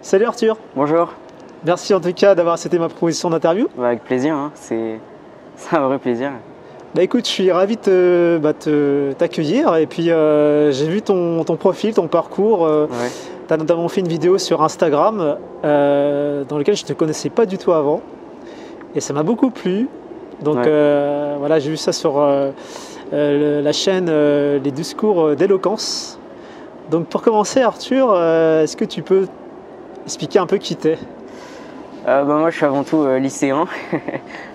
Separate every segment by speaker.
Speaker 1: Salut Arthur,
Speaker 2: Bonjour.
Speaker 1: merci en tout cas d'avoir accepté ma proposition d'interview.
Speaker 2: Avec plaisir, hein. C'est un vrai plaisir.
Speaker 1: Bah écoute, je suis ravi de t'accueillir et puis j'ai vu ton profil, ton parcours.
Speaker 2: Ouais.
Speaker 1: Tu as notamment fait une vidéo sur Instagram dans laquelle je ne te connaissais pas du tout avant et ça m'a beaucoup plu. Donc
Speaker 2: Ouais.
Speaker 1: voilà, j'ai vu ça sur la chaîne Les Discours d'éloquence. Donc pour commencer Arthur, est-ce que tu peux expliquer un peu qui t'es?
Speaker 2: Moi, je suis avant tout lycéen.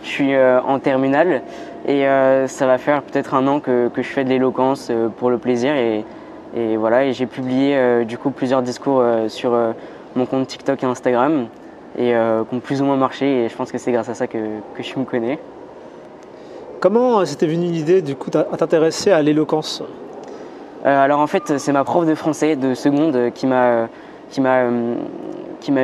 Speaker 2: Je suis en terminale et ça va faire peut-être un an que je fais de l'éloquence pour le plaisir et voilà. Et j'ai publié du coup plusieurs discours sur mon compte TikTok et Instagram et qui ont plus ou moins marché. Et je pense que c'est grâce à ça que je me connais.
Speaker 1: Comment c'était venu l'idée du coup à t'intéresser à l'éloquence?
Speaker 2: Alors en fait, c'est ma prof de français de seconde qui m'a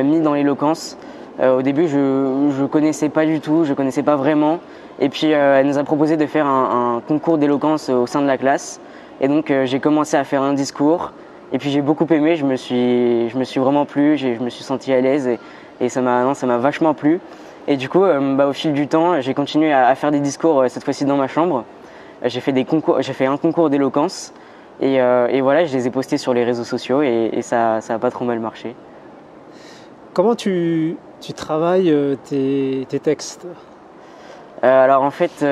Speaker 2: mis dans l'éloquence. Au début, je connaissais pas du tout, je connaissais pas vraiment. Et puis, elle nous a proposé de faire un concours d'éloquence au sein de la classe. Et donc, j'ai commencé à faire un discours. Et puis, j'ai beaucoup aimé, je me suis vraiment plu, je me suis senti à l'aise et ça m'a vachement plu. Et du coup, au fil du temps, j'ai continué à faire des discours, cette fois-ci dans ma chambre. J'ai fait un concours d'éloquence. Et voilà, je les ai postés sur les réseaux sociaux et ça a pas trop mal marché.
Speaker 1: Comment tu travailles tes textes?
Speaker 2: Alors en fait,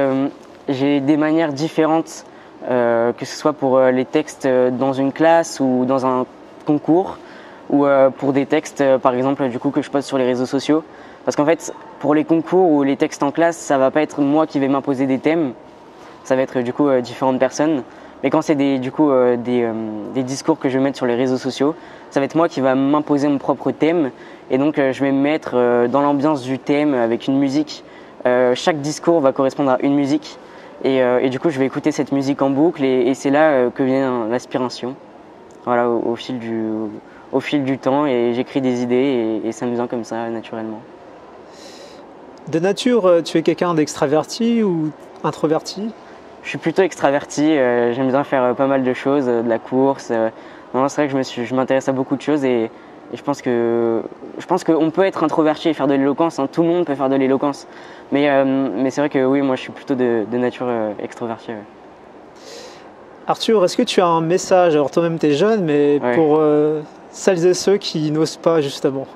Speaker 2: j'ai des manières différentes, que ce soit pour les textes dans une classe ou dans un concours, ou pour des textes, par exemple, du coup, que je poste sur les réseaux sociaux. Parce qu'en fait, pour les concours ou les textes en classe, ça va pas être moi qui vais m'imposer des thèmes, ça va être du coup différentes personnes. Mais quand c'est des discours que je vais mettre sur les réseaux sociaux, ça va être moi qui va m'imposer mon propre thème. Et donc je vais me mettre dans l'ambiance du thème avec une musique. Chaque discours va correspondre à une musique. Et du coup je vais écouter cette musique en boucle et c'est là que vient l'inspiration. Voilà, au fil du temps et j'écris des idées et ça me vient comme ça naturellement.
Speaker 1: De nature, tu es quelqu'un d'extraverti ou introverti?
Speaker 2: Je suis plutôt extraverti, j'aime bien faire pas mal de choses, de la course. Non, c'est vrai que je m'intéresse à beaucoup de choses et je pense qu'on peut être introverti et faire de l'éloquence, hein. Tout le monde peut faire de l'éloquence. Mais c'est vrai que oui, moi je suis plutôt de nature extrovertie. Ouais.
Speaker 1: Arthur, est-ce que tu as un message? Alors toi-même tu es jeune, mais
Speaker 2: Ouais.
Speaker 1: pour celles et ceux qui n'osent pas justement.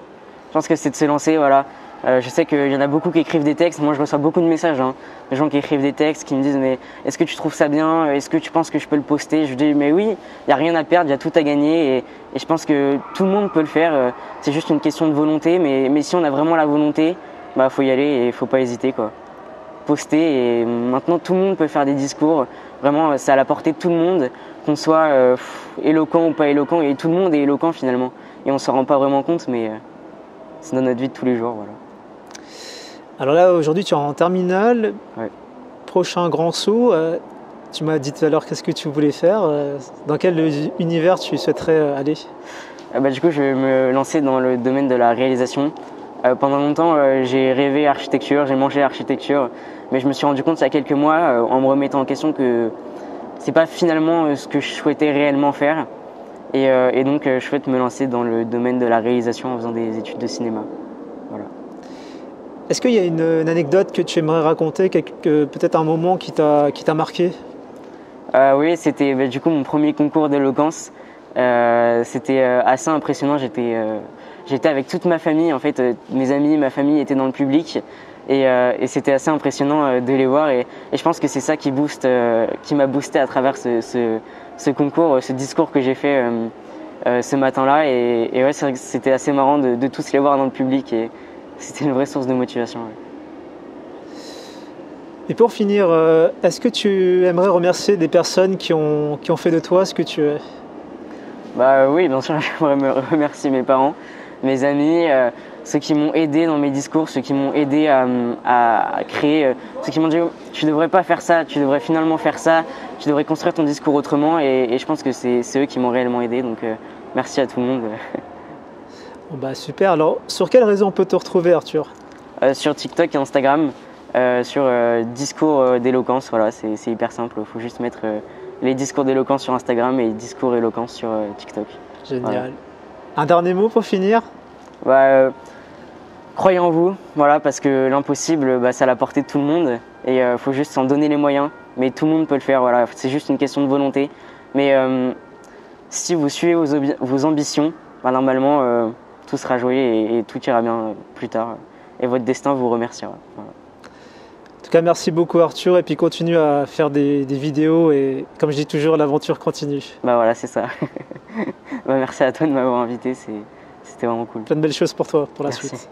Speaker 2: Je pense que c'est de se lancer, voilà. Je sais qu'il y en a beaucoup qui écrivent des textes. Moi, je reçois beaucoup de messages, hein, de gens qui écrivent des textes, qui me disent mais est-ce que tu trouves ça bien? Est-ce que tu penses que je peux le poster? Je dis mais oui, il n'y a rien à perdre, il y a tout à gagner et je pense que tout le monde peut le faire. C'est juste une question de volonté, mais si on a vraiment la volonté, faut y aller et il faut pas hésiter quoi. Poster et maintenant tout le monde peut faire des discours. Vraiment, c'est à la portée de tout le monde, qu'on soit éloquent ou pas éloquent et tout le monde est éloquent finalement. Et on s'en rend pas vraiment compte, mais c'est dans notre vie de tous les jours, voilà.
Speaker 1: Alors là aujourd'hui tu es en terminale,
Speaker 2: Ouais.
Speaker 1: prochain grand saut. Tu m'as dit tout à l'heure qu'est-ce que tu voulais faire, dans quel univers tu souhaiterais aller?
Speaker 2: Du coup, je vais me lancer dans le domaine de la réalisation. Pendant longtemps, j'ai rêvé architecture, j'ai mangé architecture, mais je me suis rendu compte il y a quelques mois, en me remettant en question, que c'est pas finalement ce que je souhaitais réellement faire. Et donc, je souhaite me lancer dans le domaine de la réalisation en faisant des études de cinéma. Voilà.
Speaker 1: Est-ce qu'il y a une anecdote que tu aimerais raconter, peut-être un moment qui t'a marqué?
Speaker 2: Oui, c'était du coup mon premier concours d'éloquence. C'était assez impressionnant. J'étais avec toute ma famille, en fait, mes amis, ma famille étaient dans le public et c'était assez impressionnant de les voir et je pense que c'est ça qui m'a boosté à travers ce concours, ce discours que j'ai fait ce matin-là et ouais, c'est vrai que c'était assez marrant de tous les voir dans le public et c'était une vraie source de motivation. Ouais.
Speaker 1: Et pour finir, est-ce que tu aimerais remercier des personnes qui ont fait de toi ce que tu es?
Speaker 2: Oui, bien sûr, j'aimerais me remercier mes parents, mes amis, ceux qui m'ont aidé dans mes discours, ceux qui m'ont aidé à créer, ceux qui m'ont dit tu devrais pas faire ça, tu devrais finalement faire ça, tu devrais construire ton discours autrement et je pense que c'est eux qui m'ont réellement aidé, donc merci à tout le monde.
Speaker 1: Bon, super, alors sur quelle réseau on peut te retrouver Arthur?
Speaker 2: Sur TikTok et Instagram, sur discours d'éloquence, voilà, c'est hyper simple, il faut juste mettre les discours d'éloquence sur Instagram et discours éloquence sur TikTok.
Speaker 1: Génial.
Speaker 2: Voilà.
Speaker 1: Un dernier mot pour finir?
Speaker 2: Croyez en vous, voilà, parce que l'impossible, c'est à la portée de tout le monde et il faut juste s'en donner les moyens. Mais tout le monde peut le faire, voilà, c'est juste une question de volonté. Mais si vous suivez vos ambitions, normalement tout sera joué et tout ira bien plus tard. Et votre destin vous remerciera. Voilà.
Speaker 1: En tout cas, merci beaucoup Arthur, et puis continue à faire des vidéos et comme je dis toujours, l'aventure continue.
Speaker 2: Voilà, c'est ça. Merci à toi de m'avoir invité, c'était vraiment cool.
Speaker 1: Plein de belles choses pour toi, pour la
Speaker 2: Merci.
Speaker 1: suite.